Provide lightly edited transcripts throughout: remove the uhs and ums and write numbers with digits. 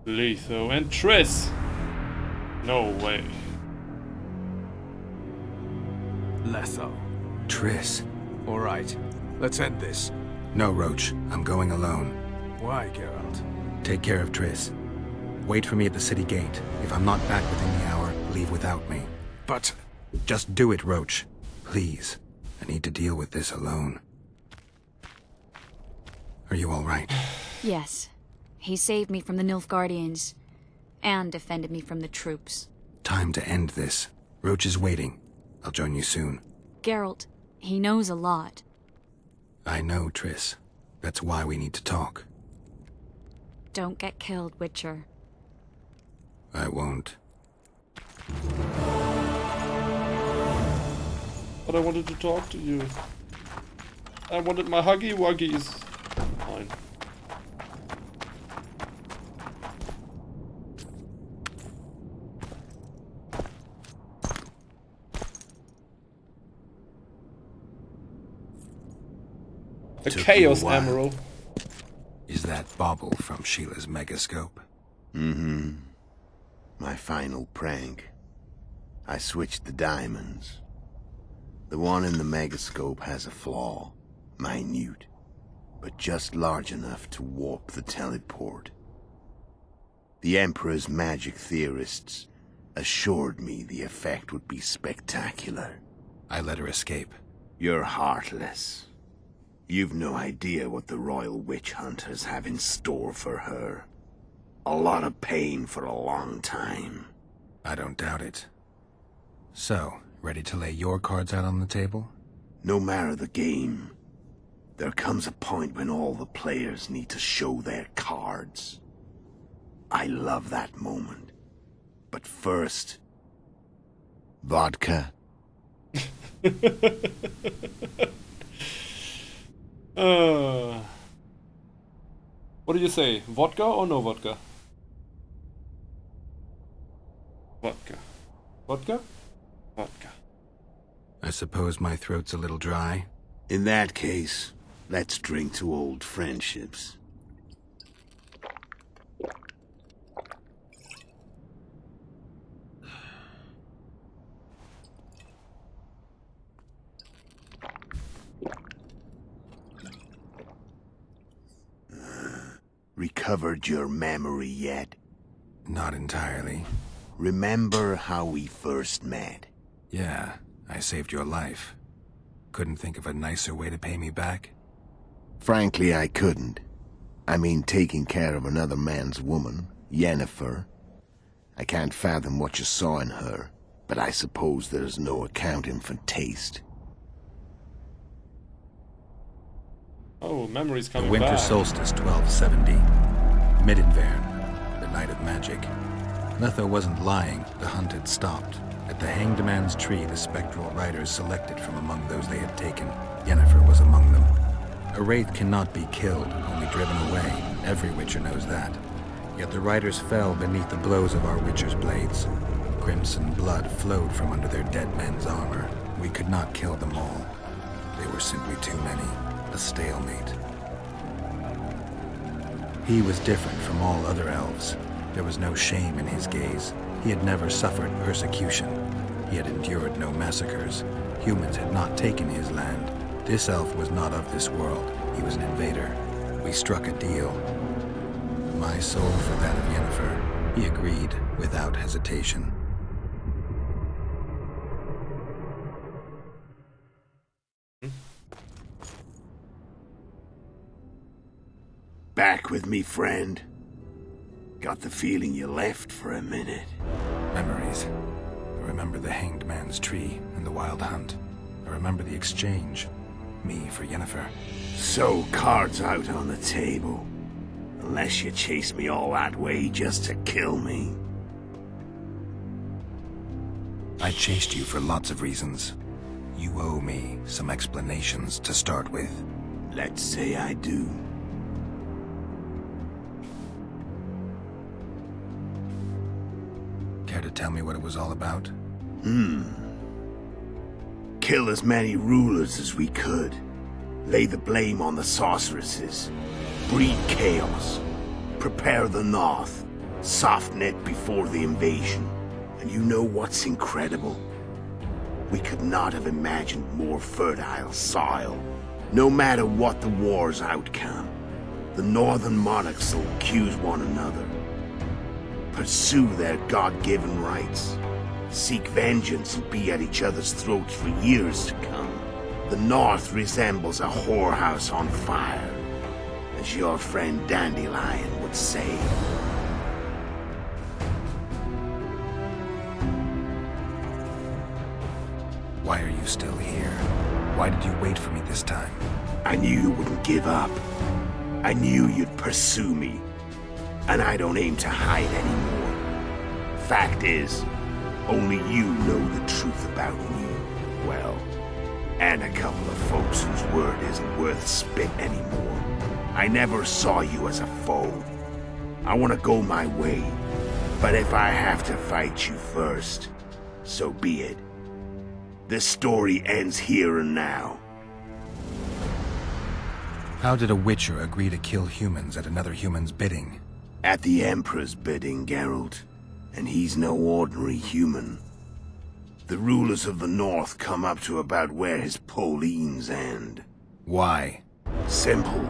Letho and Triss. No way. Letho. Triss. All right, let's end this. No, Roach. I'm going alone. Why, Geralt? Take care of Triss. Wait for me at the city gate. If I'm not back within the hour, leave without me. But... Just do it, Roach. Please. I need to deal with this alone. Are you all right? Yes. He saved me from the Nilfgaardians, and defended me from the troops. Time to end this. Roach is waiting. I'll join you soon. Geralt, he knows a lot. I know, Triss. That's why we need to talk. Don't get killed, Witcher. I won't. But I wanted to talk to you. I wanted my Huggy Wuggies. Fine. A Chaos Emerald. Is that bauble from Sheila's megascope? Mm-hmm. My final prank. I switched the diamonds. The one in the megascope has a flaw. Minute. But just large enough to warp the teleport. The Emperor's magic theorists assured me the effect would be spectacular. I let her escape. You're heartless. You've no idea what the Royal Witch Hunters have in store for her. A lot of pain for a long time. I don't doubt it. So, ready to lay your cards out on the table? No matter the game, there comes a point when all the players need to show their cards. I love that moment. But first... vodka. What do you say? Vodka or no vodka? Vodka. Vodka? Vodka. I suppose my throat's a little dry. In that case, let's drink to old friendships. Recovered your memory yet? Not entirely. Remember how we first met? Yeah, I saved your life. Couldn't think of a nicer way to pay me back? Frankly, I couldn't. I mean, taking care of another man's woman, Yennefer. I can't fathom what you saw in her, but I suppose there's no accounting for taste. Oh, memories The coming winter back. solstice 1270. Midinvern, the night of magic. Letho wasn't lying, the hunt had stopped. At the Hanged Man's Tree, the spectral riders selected from among those they had taken. Yennefer was among them. A wraith cannot be killed, only driven away. Every Witcher knows that. Yet the riders fell beneath the blows of our Witcher's blades. Crimson blood flowed from under their dead men's armor. We could not kill them all. They were simply too many. A stalemate. He was different from all other elves. There was no shame in his gaze. He had never suffered persecution. He had endured no massacres. Humans had not taken his land. This elf was not of this world. He was an invader. We struck a deal. My soul for that of Yennefer. He agreed without hesitation. Back with me, friend. Got the feeling you left for a minute. Memories. I remember the Hanged Man's Tree and the Wild Hunt. I remember the exchange. Me for Yennefer. So, cards out on the table. Unless you chase me all that way just to kill me. I chased you for lots of reasons. You owe me some explanations to start with. Let's say I do. Care to tell me what it was all about? Kill as many rulers as we could. Lay the blame on the sorceresses. Breed chaos. Prepare the North. Soft net before the invasion. And you know what's incredible? We could not have imagined more fertile soil. No matter what the war's outcome, the northern monarchs will accuse one another. Pursue their God-given rights. Seek vengeance and be at each other's throats for years to come. The North resembles a whorehouse on fire, as your friend Dandelion would say. Why are you still here? Why did you wait for me this time? I knew you wouldn't give up. I knew you'd pursue me. And I don't aim to hide anymore. Fact is, only you know the truth about me. Well, and a couple of folks whose word isn't worth spit anymore. I never saw you as a foe. I want to go my way. But if I have to fight you first, so be it. This story ends here and now. How did a Witcher agree to kill humans at another human's bidding? At the Emperor's bidding, Geralt. And he's no ordinary human. The rulers of the North come up to about where his Pauline's end. Why? Simple.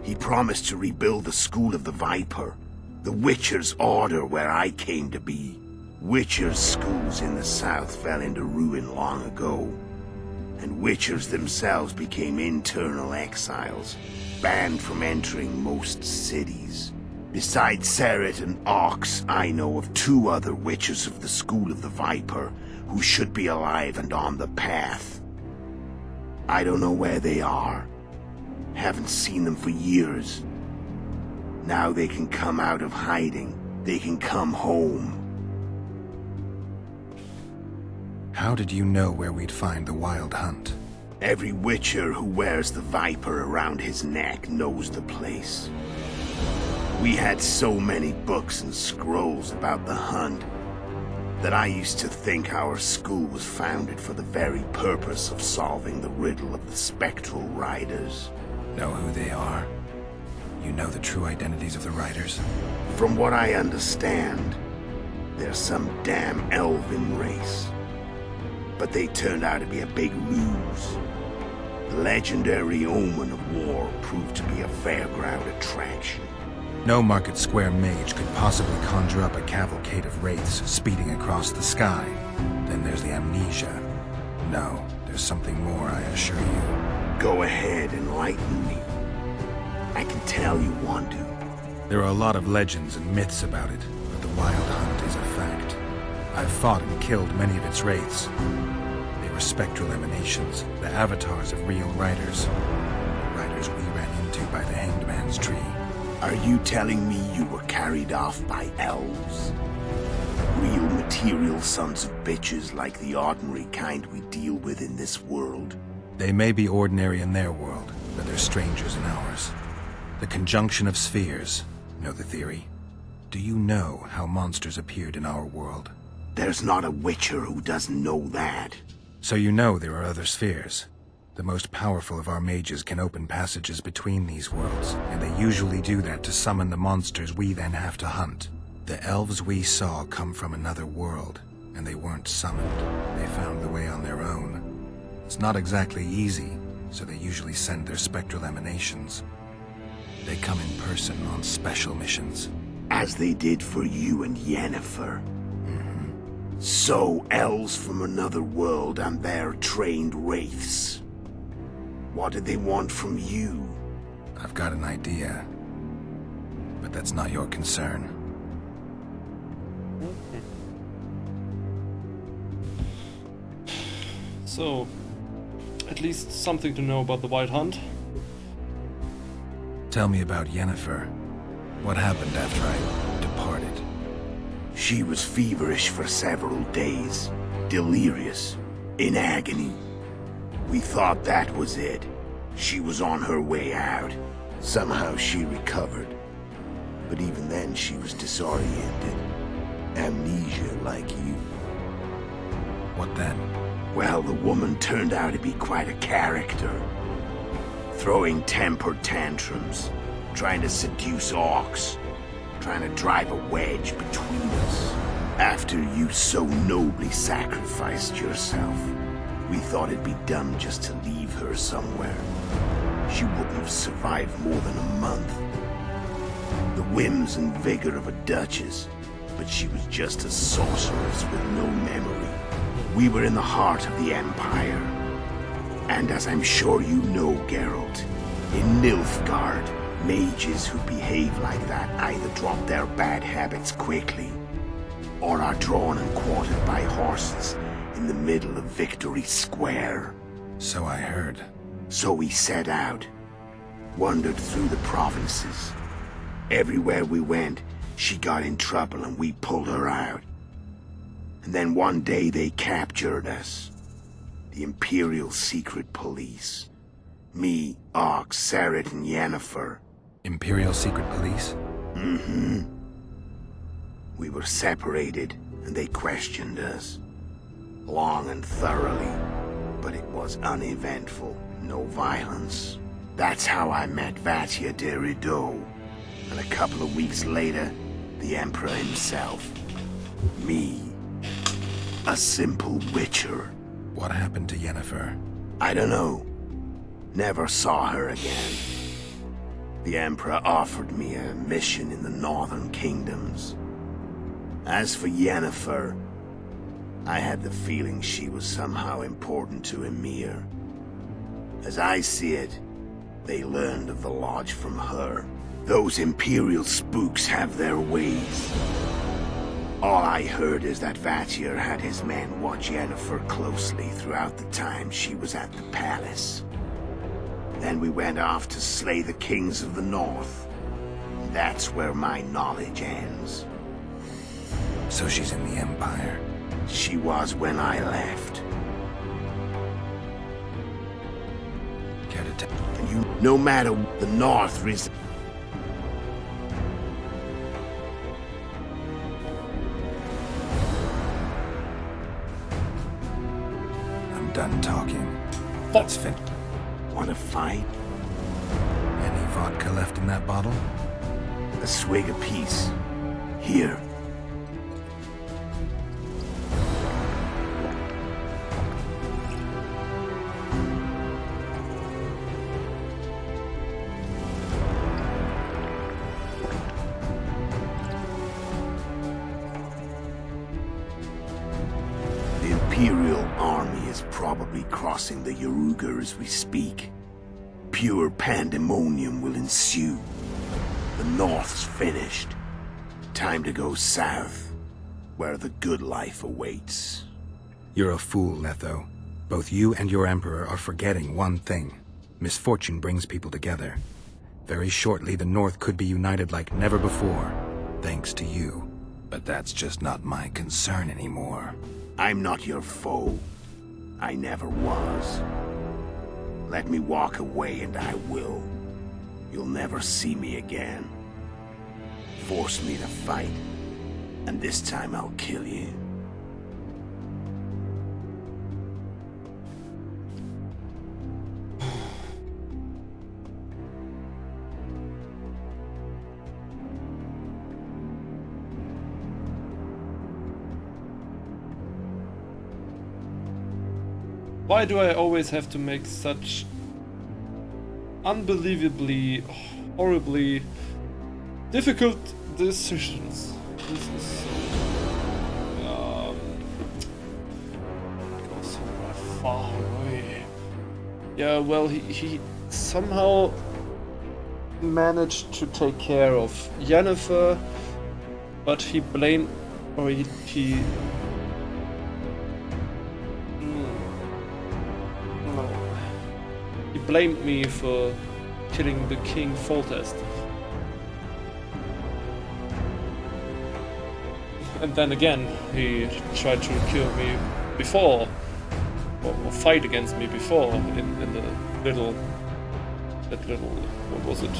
He promised to rebuild the School of the Viper, the Witcher's order where I came to be. Witcher's schools in the south fell into ruin long ago, and Witchers themselves became internal exiles, banned from entering most cities. Besides Seret and Ox, I know of 2 other Witchers of the School of the Viper who should be alive and on the path. I don't know where they are. Haven't seen them for years. Now they can come out of hiding. They can come home. How did you know where we'd find the Wild Hunt? Every Witcher who wears the Viper around his neck knows the place. We had so many books and scrolls about the hunt that I used to think our school was founded for the very purpose of solving the riddle of the spectral riders. Know who they are? You know the true identities of the riders? From what I understand, they're some damn elven race. But they turned out to be a big ruse. The legendary omen of war proved to be a fairground attraction. No Market Square mage could possibly conjure up a cavalcade of wraiths speeding across the sky. Then there's the amnesia. No, there's something more, I assure you. Go ahead, enlighten me. I can tell you want to. There are a lot of legends and myths about it, but the Wild Hunt is a fact. I've fought and killed many of its wraiths. They were spectral emanations, the avatars of real riders. The riders we ran into by the Hanged Man's Tree. Are you telling me you were carried off by elves? Real material sons of bitches like the ordinary kind we deal with in this world? They may be ordinary in their world, but they're strangers in ours. The conjunction of spheres. Know the theory? Do you know how monsters appeared in our world? There's not a Witcher who doesn't know that. So you know there are other spheres. The most powerful of our mages can open passages between these worlds, and they usually do that to summon the monsters we then have to hunt. The elves we saw come from another world, and they weren't summoned. They found the way on their own. It's not exactly easy, so they usually send their spectral emanations. They come in person on special missions. As they did for you and Yennefer. So, elves from another world and their trained wraiths. What did they want from you? I've got an idea, but that's not your concern. So, at least something to know about the Wild Hunt. Tell me about Yennefer. What happened after I departed? She was feverish for several days, delirious, in agony. We thought that was it. She was on her way out. Somehow she recovered. But even then she was disoriented. Amnesia like you. What then? Well, the woman turned out to be quite a character. Throwing temper tantrums, trying to seduce orcs, trying to drive a wedge between us. After you so nobly sacrificed yourself, we thought it'd be dumb just to leave her somewhere. She wouldn't have survived more than a month. The whims and vigor of a duchess, but she was just a sorceress with no memory. We were in the heart of the Empire. And as I'm sure you know, Geralt, in Nilfgaard, mages who behave like that either drop their bad habits quickly, or are drawn and quartered by horses in the middle of Victory Square. So I heard. So we set out, wandered through the provinces. Everywhere we went, she got in trouble and we pulled her out. And then one day they captured us. The Imperial Secret Police. Me, Ox, Sarah, and Yennefer. Imperial Secret Police? Mm-hmm. We were separated, and they questioned us. Long and thoroughly, but it was uneventful, no violence. That's how I met Vatia de Rideau. And a couple of weeks later, the Emperor himself. Me. A simple witcher. What happened to Yennefer? I don't know. Never saw her again. The Emperor offered me a mission in the northern kingdoms. As for Yennefer, I had the feeling she was somehow important to Emir. As I see it, they learned of the Lodge from her. Those Imperial spooks have their ways. All I heard is that Vatir had his men watch Yennefer closely throughout the time she was at the palace. Then we went off to slay the kings of the north. That's where my knowledge ends. So she's in the Empire. She was when I left. Care to tell? No matter the north I'm done talking. Let's fit. Want to fight? Any vodka left in that bottle? A swig apiece. Here. The Imperial army is probably crossing the Yaruga as we speak. Pure pandemonium will ensue. The North's finished. Time to go south, where the good life awaits. You're a fool, Letho. Both you and your Emperor are forgetting one thing. Misfortune brings people together. Very shortly, the North could be united like never before, thanks to you. But that's just not my concern anymore. I'm not your foe. I never was. Let me walk away and I will. You'll never see me again. Force me to fight, and this time I'll kill you. Why do I always have to make such unbelievably, horribly difficult decisions? This is so... goes somewhere far away. Yeah, well, he somehow managed to take care of Yennefer, but he blamed... or he blamed me for killing the King Foltest. And then again, he tried to kill me before, or fight against me before, in the little, what was it,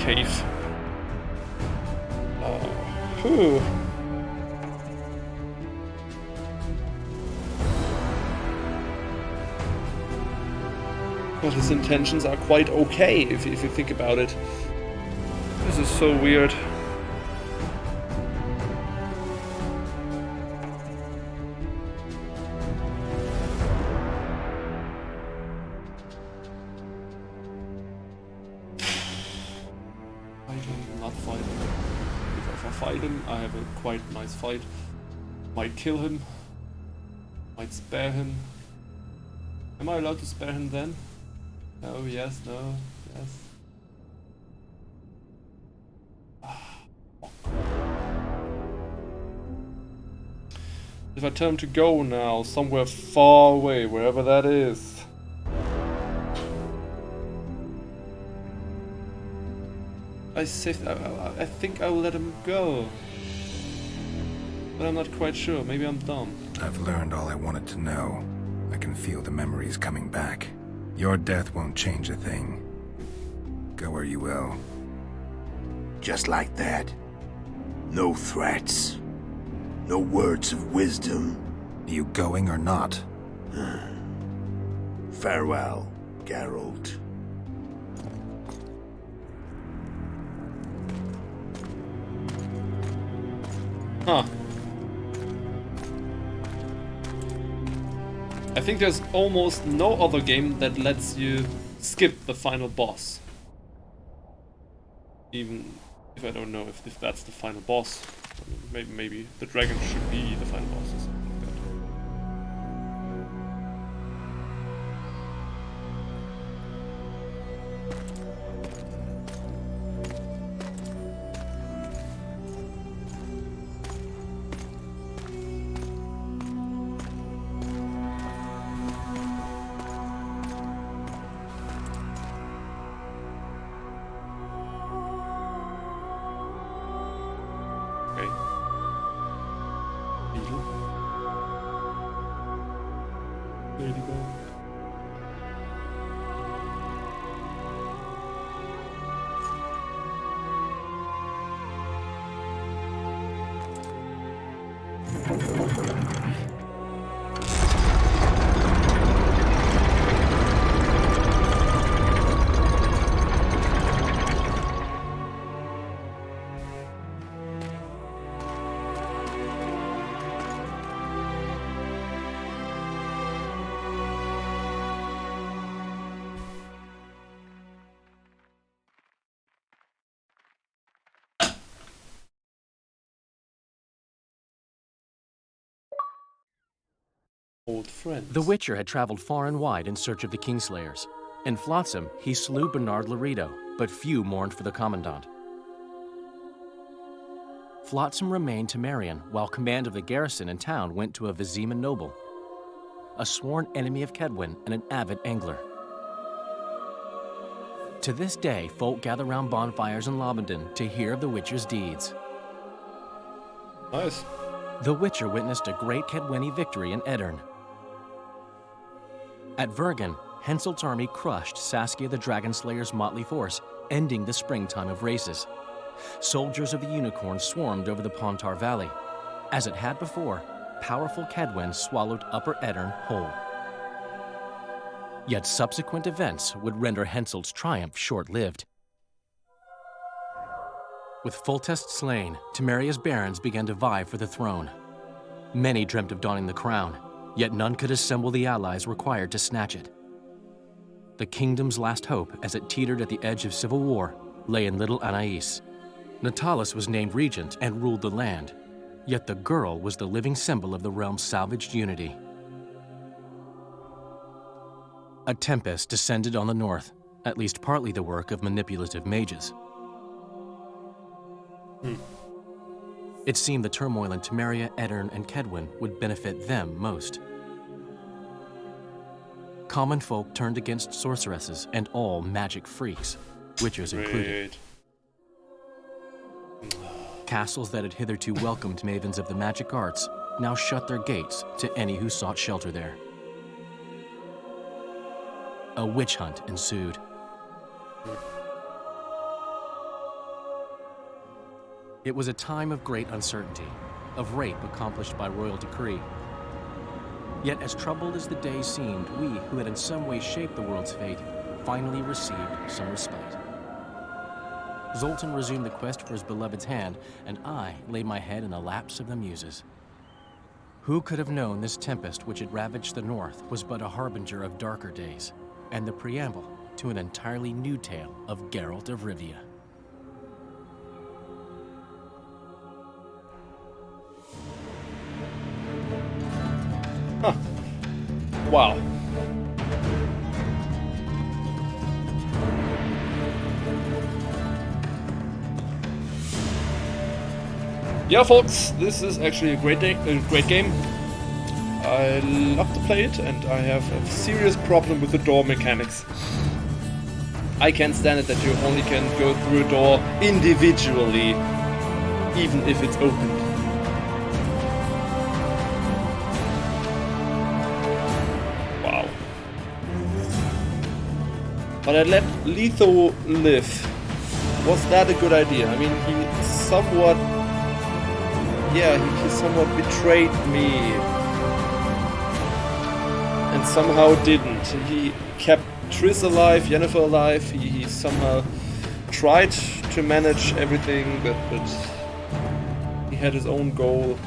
cave. Whew. But his intentions are quite okay if you think about it. This is so weird. Not fight him. If I fight him, I have a quite nice fight. Might kill him. Might spare him. Am I allowed to spare him then? No, yes, no, yes. If I tell him to go now, somewhere far away, wherever that is. I think I will let him go. But I'm not quite sure, maybe I'm dumb. I've learned all I wanted to know. I can feel the memories coming back. Your death won't change a thing. Go where you will. Just like that. No threats. No words of wisdom. You going or not? Farewell, Geralt. Huh. I think there's almost no other game that lets you skip the final boss. Even if I don't know if that's the final boss. Maybe the dragon should be the final boss or something like that. Old friends. The Witcher had traveled far and wide in search of the Kingslayers. In Flotsam, he slew Bernard Laredo, but few mourned for the Commandant. Flotsam remained to Marion, while command of the garrison and town went to a Vizima noble, a sworn enemy of Kedwin and an avid angler. To this day, folk gather round bonfires in Lobendon to hear of the Witcher's deeds. Nice. The Witcher witnessed a great Kedweni victory in Edirn. At Vergen, Henselt's army crushed Saskia the Dragonslayer's motley force, ending the springtime of races. Soldiers of the Unicorn swarmed over the Pontar Valley. As it had before, powerful Kedwen swallowed Upper Edirn whole. Yet subsequent events would render Henselt's triumph short-lived. With Foltest slain, Temeria's barons began to vie for the throne. Many dreamt of donning the crown, yet none could assemble the allies required to snatch it. The kingdom's last hope, as it teetered at the edge of civil war, lay in little Anais. Natalis was named regent and ruled the land, yet the girl was the living symbol of the realm's salvaged unity. A tempest descended on the north, at least partly the work of manipulative mages. It seemed the turmoil in Temeria, Edirn, and Kedwen would benefit them most. Common folk turned against sorceresses and all magic freaks, witchers included. Castles that had hitherto welcomed mavens of the magic arts now shut their gates to any who sought shelter there. A witch hunt ensued. It was a time of great uncertainty, of rape accomplished by royal decree. Yet as troubled as the day seemed, we, who had in some way shaped the world's fate, finally received some respite. Zoltan resumed the quest for his beloved's hand, and I laid my head in the laps of the muses. Who could have known this tempest which had ravaged the north was but a harbinger of darker days, and the preamble to an entirely new tale of Geralt of Rivia. Huh. Wow. Yeah, folks, this is actually a great game. I love to play it, and I have a serious problem with the door mechanics. I can't stand it that you only can go through a door individually, even if it's opened. Wow. But I let Letho live. Was that a good idea? I mean, he somewhat betrayed me. And somehow didn't. He kept Triss alive, Yennefer alive. He somehow tried to manage everything, but he had his own goal.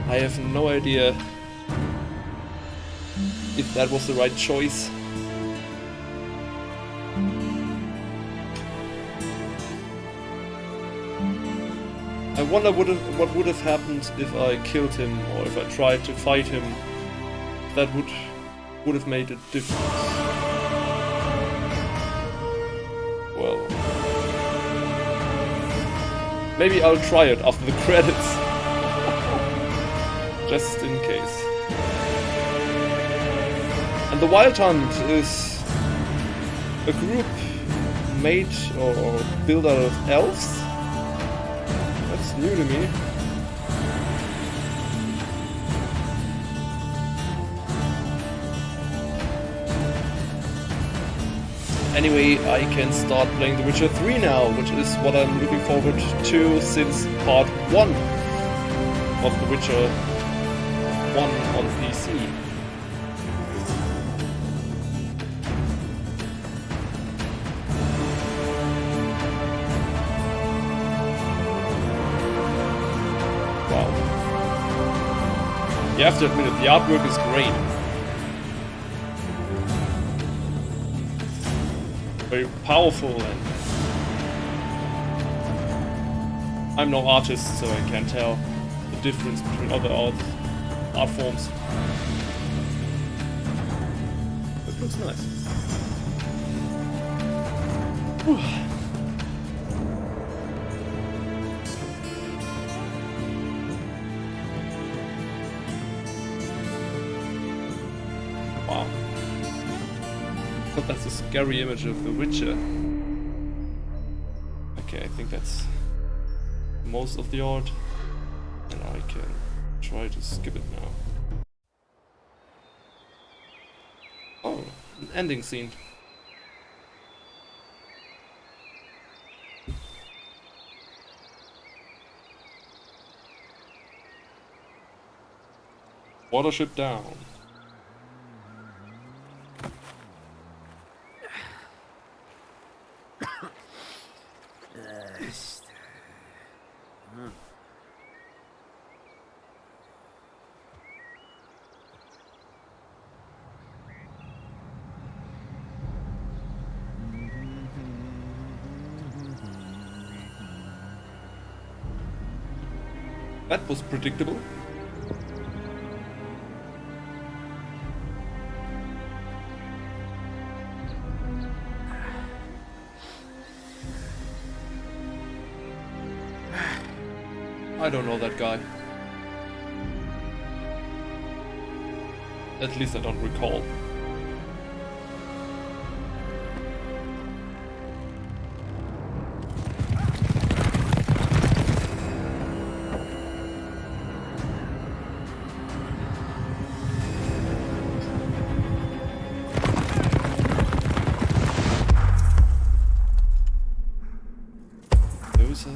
I have no idea if that was the right choice. I wonder what would have happened if I killed him, or if I tried to fight him. That would have made a difference. Well, maybe I'll try it after the credits. Just in case. And the Wild Hunt is a group made or built out of elves. That's new to me. Anyway, I can start playing The Witcher 3 now, which is what I'm looking forward to since part 1 of The Witcher 1 on PC. Wow. You have to admit it, the artwork is great. Very powerful, and I'm no artist, so I can't tell the difference between other art forms. It looks nice. Whew. Wow. That's a scary image of The Witcher. Okay, I think that's most of the art, and I can try to skip it now. Oh, an ending scene. Watership down. That was predictable. I don't know that guy. At least I don't recall. Those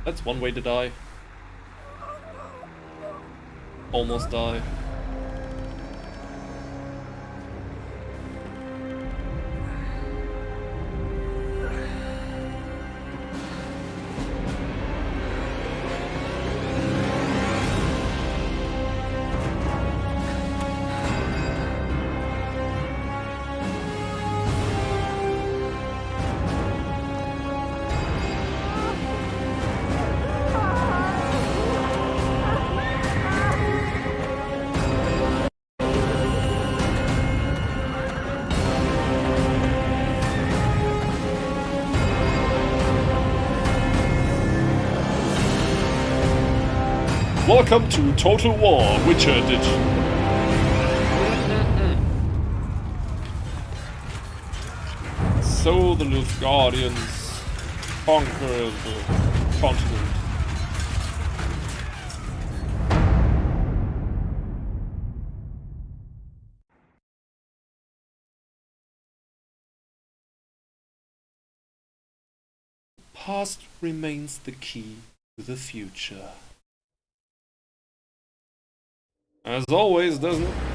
That's one way to die. Almost die. Welcome to Total War Witcher Edition. So the Nilfgaardians conquer the continent. Past remains the key to the future. As always, doesn't it?